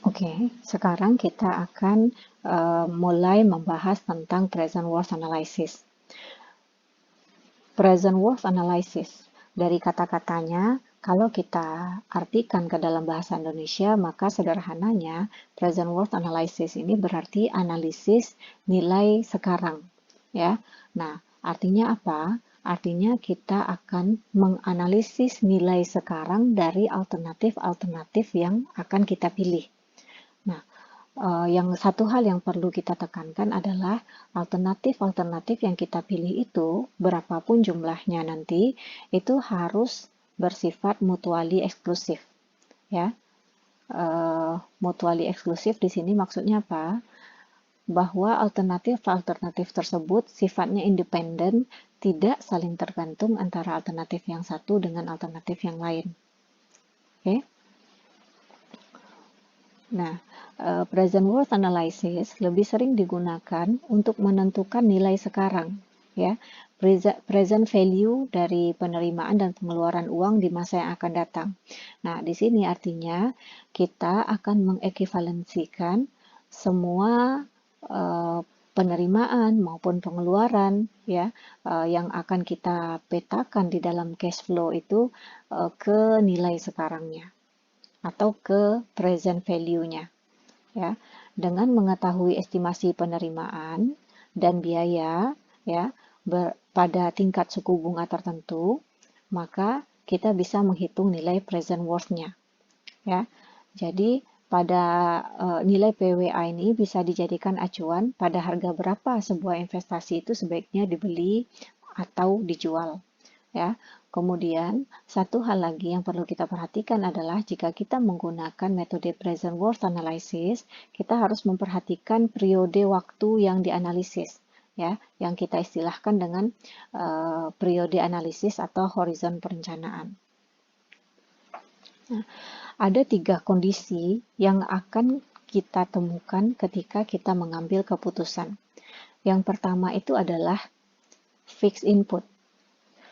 Oke, sekarang kita akan mulai membahas tentang present worth analysis. Present worth analysis, dari kata-katanya, kalau kita artikan ke dalam bahasa Indonesia, maka sederhananya present worth analysis ini berarti analisis nilai sekarang, ya. Nah, artinya apa? Artinya kita akan menganalisis nilai sekarang dari alternatif-alternatif yang akan kita pilih. Nah, yang satu hal yang perlu kita tekankan adalah alternatif-alternatif yang kita pilih itu, berapapun jumlahnya nanti, itu harus bersifat mutually eksklusif, ya. Mutually eksklusif di sini maksudnya apa? Bahwa alternatif-alternatif tersebut sifatnya independen, tidak saling tergantung antara alternatif yang satu dengan alternatif yang lain. Oke? Nah, present worth analysis lebih sering digunakan untuk menentukan nilai sekarang, ya, present value dari penerimaan dan pengeluaran uang di masa yang akan datang. Nah, di sini artinya kita akan mengekivalensikan semua penerimaan maupun pengeluaran, ya, yang akan kita petakan di dalam cash flow itu ke nilai sekarangnya atau ke present value-nya, ya. Dengan mengetahui estimasi penerimaan dan biaya, ya, pada tingkat suku bunga tertentu, maka kita bisa menghitung nilai present worth-nya, ya. Jadi pada nilai PWA ini bisa dijadikan acuan pada harga berapa sebuah investasi itu sebaiknya dibeli atau dijual, ya. Kemudian, satu hal lagi yang perlu kita perhatikan adalah jika kita menggunakan metode present worth analysis, kita harus memperhatikan periode waktu yang dianalisis, ya, yang kita istilahkan dengan periode analisis atau horizon perencanaan. Nah, ada 3 kondisi yang akan kita temukan ketika kita mengambil keputusan. Yang pertama itu adalah fixed input.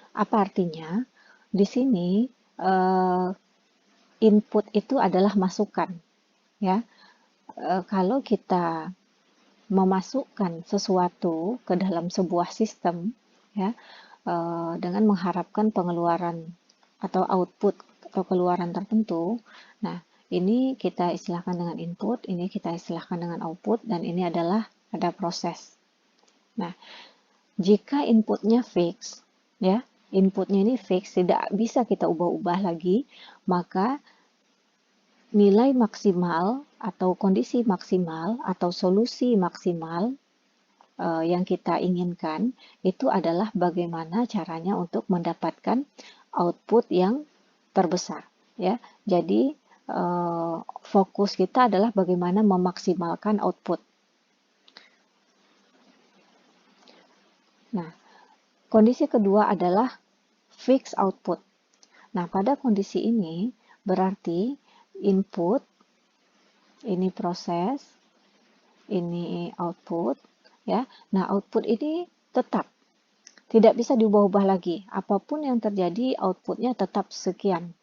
Apa artinya? Di sini input itu adalah masukan, ya. Kalau kita memasukkan sesuatu ke dalam sebuah sistem, ya, dengan mengharapkan pengeluaran atau output atau keluaran tertentu. Nah, ini kita istilahkan dengan input, ini kita istilahkan dengan output, dan ini adalah ada proses. Nah, jika inputnya fix, ya, inputnya ini fix, tidak bisa kita ubah-ubah lagi, maka nilai maksimal atau kondisi maksimal atau solusi maksimal yang kita inginkan itu adalah bagaimana caranya untuk mendapatkan output yang terbesar, ya. Jadi fokus kita adalah bagaimana memaksimalkan output. Nah, kondisi kedua adalah fixed output. Nah, pada kondisi ini berarti input, ini proses, ini output, ya. Nah, output ini tetap tidak bisa diubah-ubah lagi. Apapun yang terjadi, outputnya tetap sekian,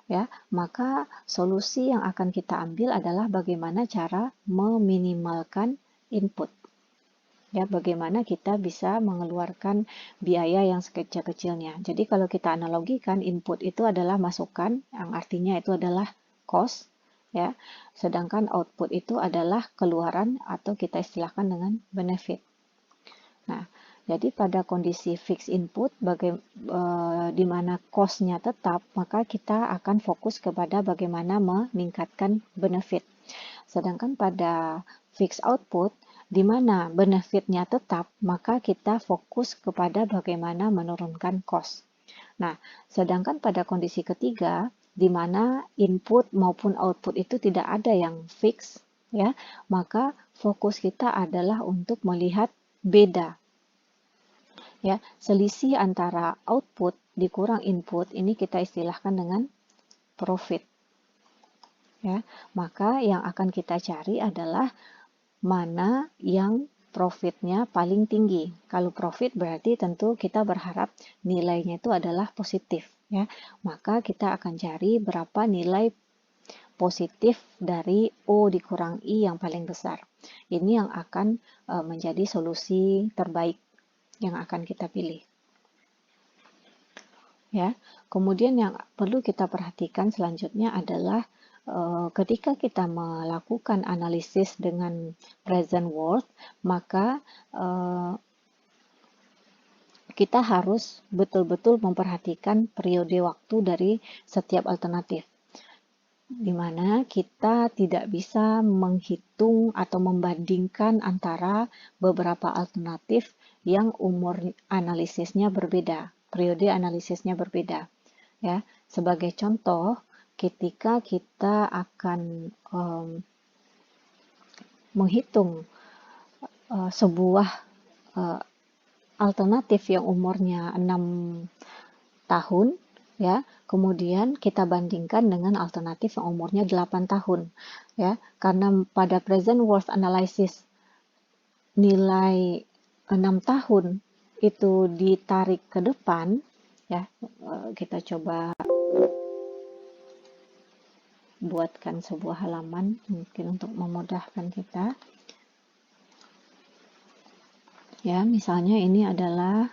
ya. Maka solusi yang akan kita ambil adalah bagaimana cara meminimalkan input, ya, bagaimana kita bisa mengeluarkan biaya yang sekecil-kecilnya. Jadi kalau kita analogikan, input itu adalah masukan, yang artinya itu adalah cost, ya. Sedangkan output itu adalah keluaran atau kita istilahkan dengan benefit. Nah, jadi pada kondisi fixed input, di mana cost-nya tetap, maka kita akan fokus kepada bagaimana meningkatkan benefit. Sedangkan pada fixed output, di mana benefitnya tetap, maka kita fokus kepada bagaimana menurunkan cost. Nah, sedangkan pada kondisi ketiga, di mana input maupun output itu tidak ada yang fix, ya, maka fokus kita adalah untuk melihat beda, ya, selisih antara output dikurang input, ini kita istilahkan dengan profit, ya. Maka yang akan kita cari adalah mana yang profitnya paling tinggi. Kalau profit berarti tentu kita berharap nilainya itu adalah positif, ya. Maka kita akan cari berapa nilai positif dari O dikurang I yang paling besar. Ini yang akan menjadi solusi terbaik yang akan kita pilih. Ya, kemudian yang perlu kita perhatikan selanjutnya adalah ketika kita melakukan analisis dengan present worth, maka kita harus betul-betul memperhatikan periode waktu dari setiap alternatif, di mana kita tidak bisa menghitung atau membandingkan antara beberapa alternatif yang umur analisisnya berbeda, periode analisisnya berbeda. Ya, sebagai contoh, ketika kita akan menghitung sebuah alternatif yang umurnya 6 tahun, ya, kemudian kita bandingkan dengan alternatif yang umurnya 8 tahun, ya, karena pada present worth analysis nilai 6 tahun itu ditarik ke depan, ya, kita coba buatkan sebuah halaman mungkin untuk memudahkan kita. Ya, misalnya ini adalah